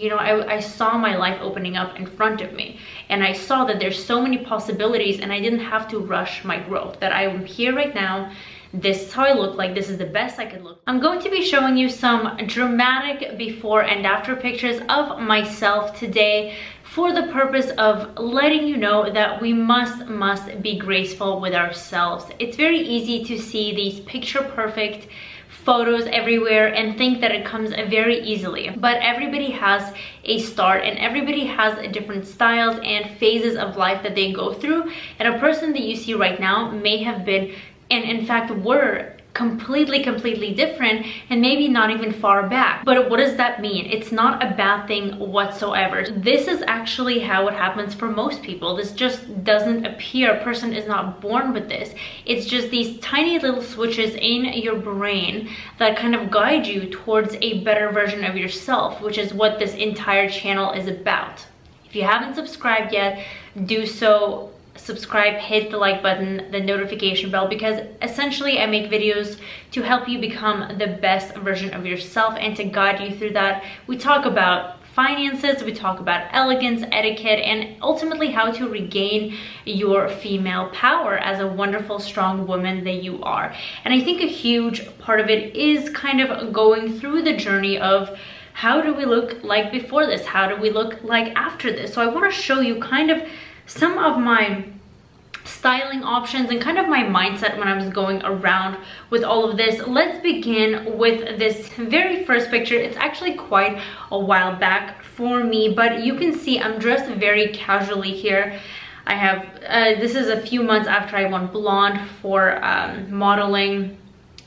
You know, I saw my life opening up in front of me, and I saw that there's so many possibilities, and I didn't have to rush my growth, that I'm here right now. This is how I look like. This is the best I could look. I'm going to be showing you some dramatic before and after pictures of myself today for the purpose of letting you know that we must be graceful with ourselves. It's very easy to see these picture perfect photos everywhere and think that it comes very easily, but everybody has a start and everybody has different styles and phases of life that they go through, and a person that you see right now may have been, and in fact were, completely different, and maybe not even far back. But what does that mean? It's not a bad thing whatsoever. This is actually how it happens for most people. This just doesn't appear. A person is not born with this. It's just these tiny little switches in your brain that kind of guide you towards a better version of yourself, which is what this entire channel is about. If you haven't subscribed yet, do so. Subscribe, hit the like button, the notification bell, because essentially I make videos to help you become the best version of yourself and to guide you through that. We talk about finances, we talk about elegance, etiquette, and ultimately how to regain your female power as a wonderful, strong woman that you are. And I think a huge part of it is kind of going through the journey of how do we look like before this? How do we look like after this? So I want to show you kind of some of my styling options and kind of my mindset when I was going around with all of this. Let's begin with this very first picture. It's actually quite a while back for me, but you can see I'm dressed very casually here. I have, this is a few months after I went blonde for modeling.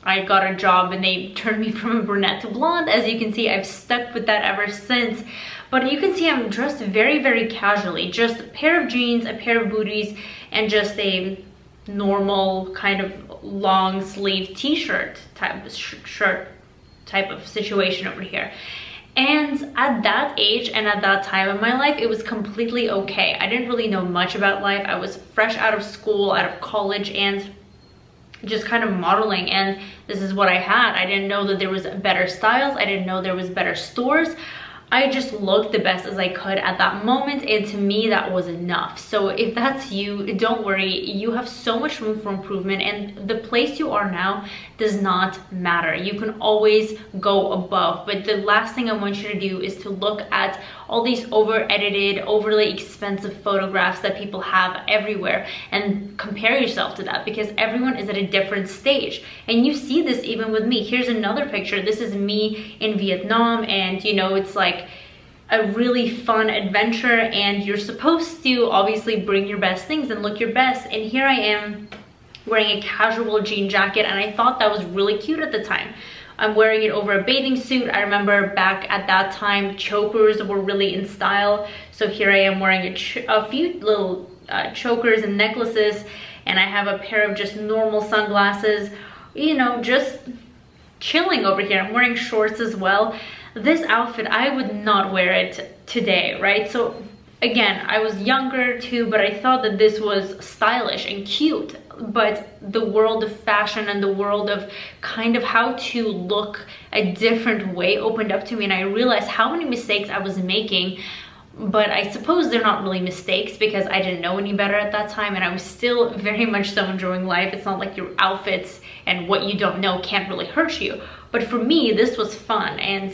I got a job and they turned me from a brunette to blonde. As you can see, I've stuck with that ever since. But you can see I'm dressed very casually. Just a pair of jeans, a pair of booties, and just a normal kind of long sleeve t-shirt type of situation over here. And at that age and at that time in my life, it was completely okay. I didn't really know much about life. I was fresh out of school, out of college, and just kind of modeling, and this is what I had. I didn't know that there was better styles. I didn't know there was better stores. I just looked the best as I could at that moment, and to me that was enough. So if that's you, don't worry, you have so much room for improvement, and the place you are now does not matter. You can always go above, but the last thing I want you to do is to look at all these over-edited, overly expensive photographs that people have everywhere and compare yourself to that, because everyone is at a different stage. And you see this even with me. Here's another picture. This is me in Vietnam, and you know, it's like a really fun adventure, and you're supposed to obviously bring your best things and look your best. And here I am wearing a casual jean jacket, and I thought that was really cute at the time. I'm wearing it over a bathing suit. I remember back at that time, chokers were really in style. So here I am wearing a few little chokers and necklaces, and I have a pair of just normal sunglasses, you know, just chilling over here. I'm wearing shorts as well. This outfit, I would not wear it today, right? So again, I was younger too, but I thought that this was stylish and cute. But the world of fashion and the world of kind of how to look a different way opened up to me, and I realized how many mistakes I was making. But I suppose they're not really mistakes because I didn't know any better at that time, and I was still very much so enjoying life. It's not like your outfits and what you don't know can't really hurt you. But for me, this was fun, and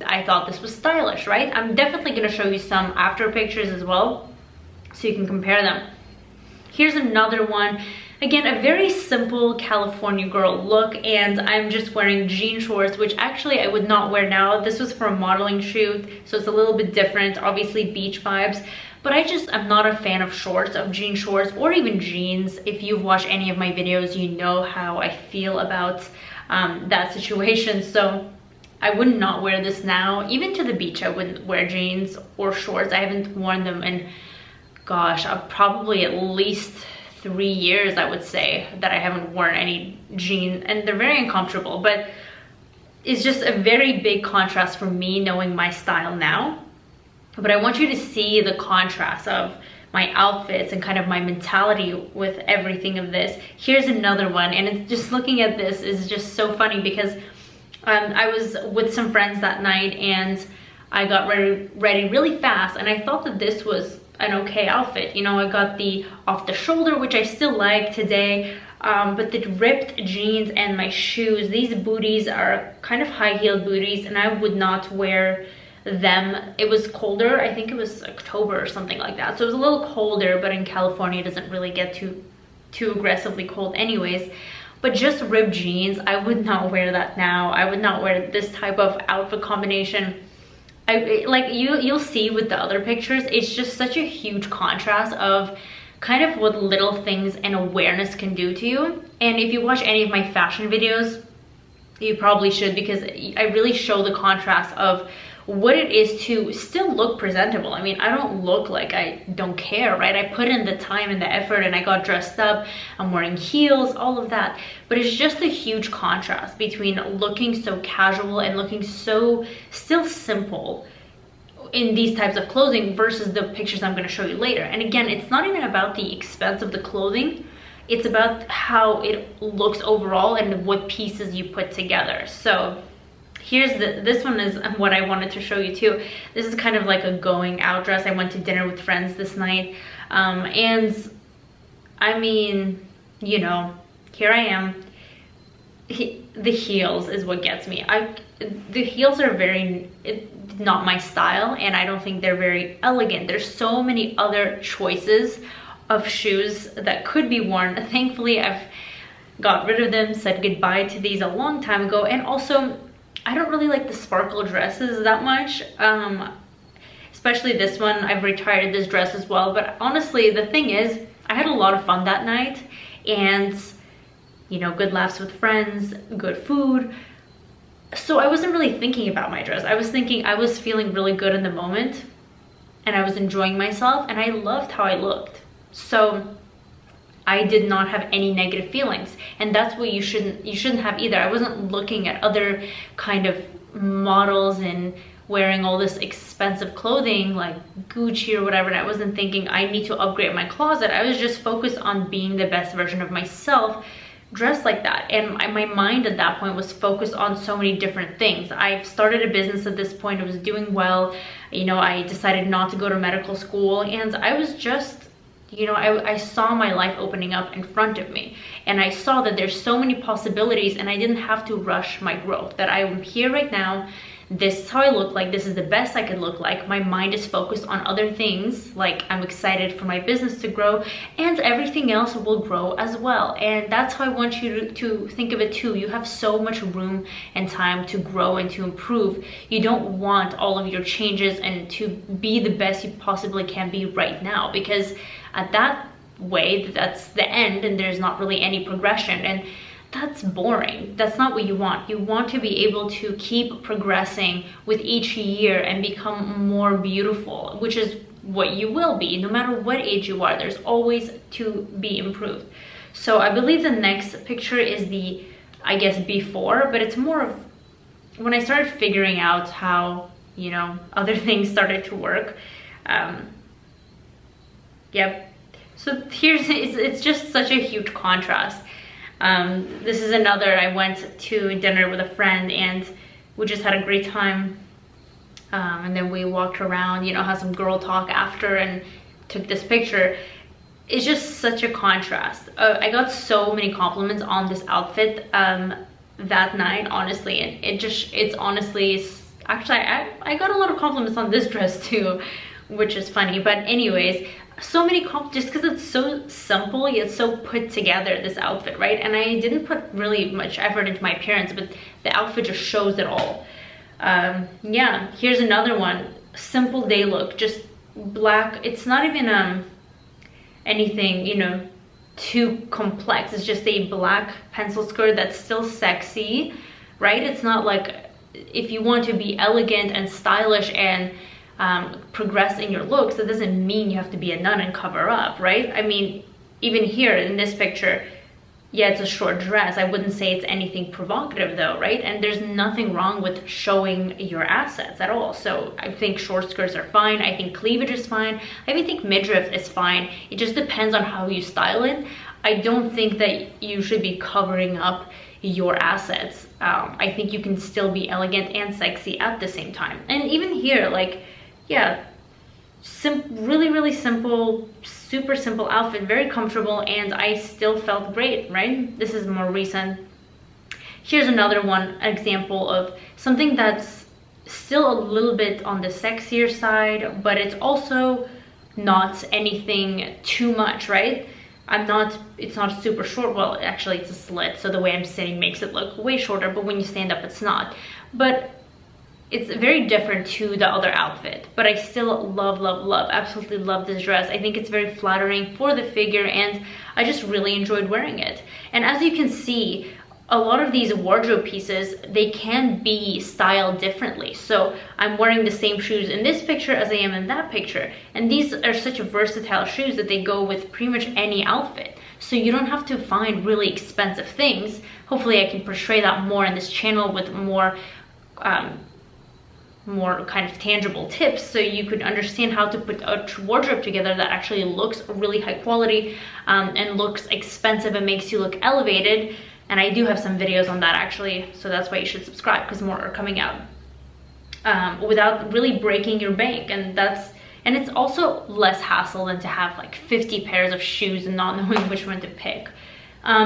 I thought this was stylish, right? I'm definitely going to show you some after pictures as well, so you can compare them. Here's another one. Again, a very simple California girl look, and I'm just wearing jean shorts, which actually I would not wear now. This was for a modeling shoot, so it's a little bit different, obviously beach vibes. But I'm not a fan of shorts, of jean shorts, or even jeans. If you've watched any of my videos, you know how I feel about that situation. So I would not wear this now. Even to the beach, I wouldn't wear jeans or shorts. I haven't worn them in, gosh, probably at least 3 years, I would say, that I haven't worn any jeans, and they're very uncomfortable. But it's just a very big contrast for me knowing my style now. But I want you to see the contrast of my outfits and kind of my mentality with everything of this. Here's another one, and it's just looking at this is just so funny because I was with some friends that night, and I got ready really fast, and I thought that this was an okay outfit. You know, I got the off the shoulder, which I still like today, but the ripped jeans and my shoes, these booties are kind of high-heeled booties, and I would not wear them. It was colder, I think it was October or something like that, so it was a little colder, but in California it doesn't really get too aggressively cold anyways. But just ripped jeans, I would not wear that now. I would not wear this type of outfit combination. Like you'll see with the other pictures, it's just such a huge contrast of kind of what little things and awareness can do to you. And if you watch any of my fashion videos, you probably should, because I really show the contrast of what it is to still look presentable. I mean, I don't look like I don't care, right? I put in the time and the effort, and I got dressed up, I'm wearing heels, all of that. But it's just a huge contrast between looking so casual and looking so still simple in these types of clothing versus the pictures I'm going to show you later. And again, it's not even about the expense of the clothing, it's about how it looks overall and what pieces you put together. So here's this one is what I wanted to show you too. This is kind of like a going out dress. I went to dinner with friends this night, and I mean, you know, here I am. The heels is what gets me. The heels are not my style, and I don't think they're very elegant. There's so many other choices of shoes that could be worn. Thankfully, I've got rid of them, said goodbye to these a long time ago. And also, I don't really like the sparkle dresses that much, especially this one. I've retired this dress as well, but honestly, the thing is, I had a lot of fun that night, and you know, good laughs with friends, good food. So I wasn't really thinking about my dress. I was feeling really good in the moment, and I was enjoying myself, and I loved how I looked. So I did not have any negative feelings, and that's what you shouldn't have either. I wasn't looking at other kind of models and wearing all this expensive clothing like Gucci or whatever, and I wasn't thinking I need to upgrade my closet. I was just focused on being the best version of myself dressed like that, and my mind at that point was focused on so many different things. I've started a business at this point. I was doing well, you know, I decided not to go to medical school, and I was just, you know, I saw my life opening up in front of me, and I saw that there's so many possibilities, and I didn't have to rush my growth, that I'm here right now. This is how I look like. This is the best I could look like. My mind is focused on other things, like I'm excited for my business to grow, and everything else will grow as well. And that's how I want you to think of it too. You have so much room and time to grow and to improve. You don't want all of your changes and to be the best you possibly can be right now, because at that way, that's the end, and there's not really any progression, and that's boring. That's not what you want. You want to be able to keep progressing with each year and become more beautiful, which is what you will be no matter what age you are. There's always to be improved. So I believe the next picture is the, I guess, before, but it's more of when I started figuring out how, you know, other things started to work. Yep. So it's just such a huge contrast. This is another, I went to dinner with a friend, and we just had a great time. And then we walked around, you know, had some girl talk after, and took this picture. It's just such a contrast. I got so many compliments on this outfit that night, honestly, and it's honestly, actually, I got a lot of compliments on this dress too, which is funny. But anyways, so many just because it's so simple yet so put together, this outfit, right? And I didn't put really much effort into my appearance, but the outfit just shows it all. Yeah, here's another one. Simple day look, just black. It's not even anything, you know, too complex. It's just a black pencil skirt that's still sexy, right? It's not like, if you want to be elegant and stylish and progress in your looks, that doesn't mean you have to be a nun and cover up, right? I mean, even here in this picture, yeah, it's a short dress. I wouldn't say it's anything provocative though, right? And there's nothing wrong with showing your assets at all. So I think short skirts are fine. I think cleavage is fine. I even think midriff is fine. It just depends on how you style it. I don't think that you should be covering up your assets. I think you can still be elegant and sexy at the same time. And even here, like, yeah, really simple, super simple outfit, very comfortable, and I still felt great, right? This is more recent. Here's another one example of something that's still a little bit on the sexier side, but it's also not anything too much, right? It's not super short. Well, actually it's a slit, so the way I'm sitting makes it look way shorter, but when you stand up it's not. But it's very different to the other outfit, but I still love, absolutely love this dress. I think it's very flattering for the figure, and I just really enjoyed wearing it. And as you can see, a lot of these wardrobe pieces, they can be styled differently. So I'm wearing the same shoes in this picture as I am in that picture, and these are such versatile shoes that they go with pretty much any outfit. So you don't have to find really expensive things. Hopefully I can portray that more in this channel with more kind of tangible tips, so you could understand how to put a wardrobe together that actually looks really high quality and looks expensive and makes you look elevated. And I do have some videos on that actually, so that's why you should subscribe, because more are coming out, without really breaking your bank. And it's also less hassle than to have like 50 pairs of shoes and not knowing which one to pick.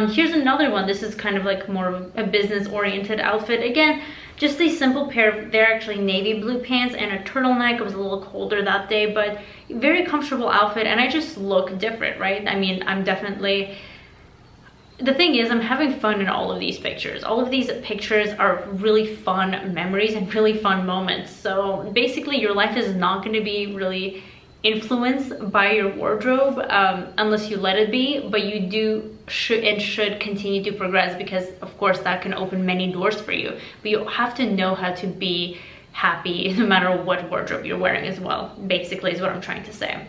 Here's another one. This is kind of like more of a business oriented outfit. Again, just a simple pair of, they're actually navy blue pants and a turtleneck. It was a little colder that day, but very comfortable outfit, and I just look different, right? I mean, the thing is, I'm having fun in all of these pictures. All of these pictures are really fun memories and really fun moments. So basically your life is not going to be really influenced by your wardrobe unless you let it be, but you should continue to progress, because of course that can open many doors for you. But you have to know how to be happy no matter what wardrobe you're wearing as well, basically, is what I'm trying to say.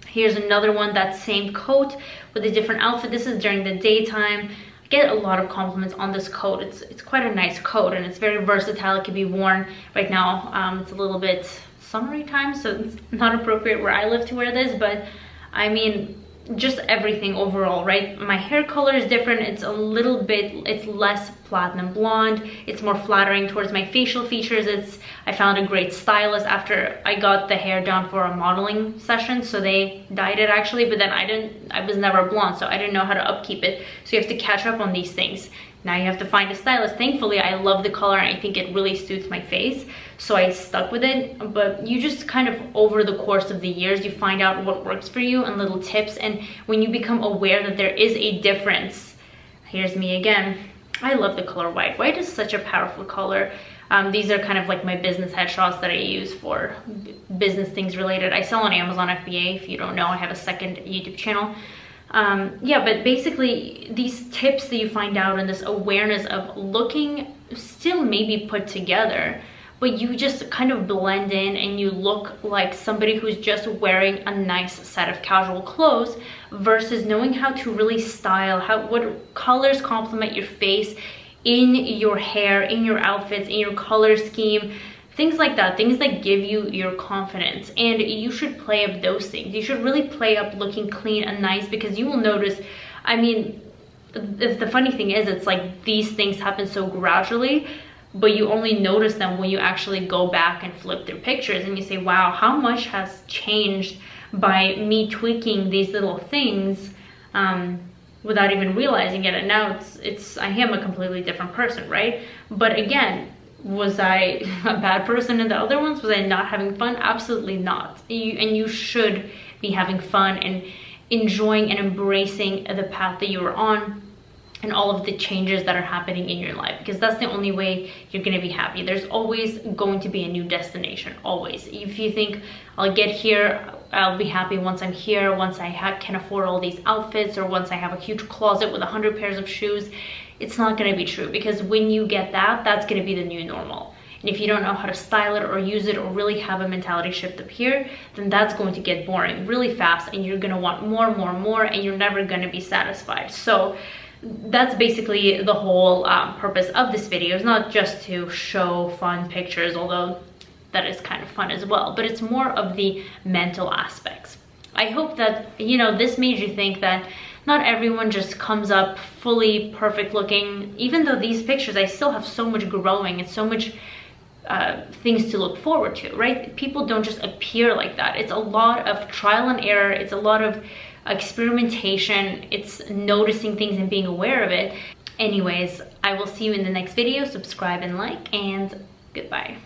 Here's another one, that same coat with a different outfit. This is during the daytime. I get a lot of compliments on this coat. It's quite a nice coat, and it's very versatile. It can be worn right now. It's a little bit summery time, so it's not appropriate where I live to wear this, but I mean, just everything overall, right? My hair color is different. It's less platinum blonde. It's more flattering towards my facial features. I found a great stylist after I got the hair done for a modeling session, so they dyed it actually, but then I was never blonde, so I didn't know how to upkeep it. So you have to catch up on these things. Now you have to find a stylist. Thankfully, I love the color and I think it really suits my face, so I stuck with it. But you just kind of, over the course of the years, you find out what works for you and little tips. And when you become aware that there is a difference, here's me again. I love the color white. White is such a powerful color. These are kind of like my business headshots that I use for business things related. I sell on Amazon FBA. If you don't know, I have a second YouTube channel. Yeah, but basically these tips that you find out and this awareness of looking still maybe put together, but you just kind of blend in and you look like somebody who's just wearing a nice set of casual clothes, versus knowing how to really style, what colors complement your face in your hair, in your outfits, in your color scheme. Things like that, things that give you your confidence, and you should play up those things. You should really play up looking clean and nice, because you will notice, I mean, the funny thing is, it's like these things happen so gradually, but you only notice them when you actually go back and flip through pictures and you say, wow, how much has changed by me tweaking these little things without even realizing it. And now I am a completely different person, right? But again, was I a bad person in the other ones? Was I not having fun? Absolutely not. And you should be having fun and enjoying and embracing the path that you are on and all of the changes that are happening in your life, because that's the only way you're going to be happy. There's always going to be a new destination, always. If you think I'll get here, I'll be happy once I'm here, once I can afford all these outfits, or once I have a huge closet with 100 pairs of shoes, it's not going to be true, because when you get that, that's going to be the new normal. And if you don't know how to style it or use it or really have a mentality shift up here, then that's going to get boring really fast, and you're going to want more, and you're never going to be satisfied. So that's basically the whole purpose of this video. It's not just to show fun pictures, although that is kind of fun as well, but it's more of the mental aspects. I hope that, you know, this made you think that Not everyone just comes up fully perfect looking. Even though these pictures, I still have so much growing and so much things to look forward to, right? People don't just appear like that. It's a lot of trial and error. It's a lot of experimentation. It's noticing things and being aware of it. Anyways, I will see you in the next video. Subscribe and like, and goodbye.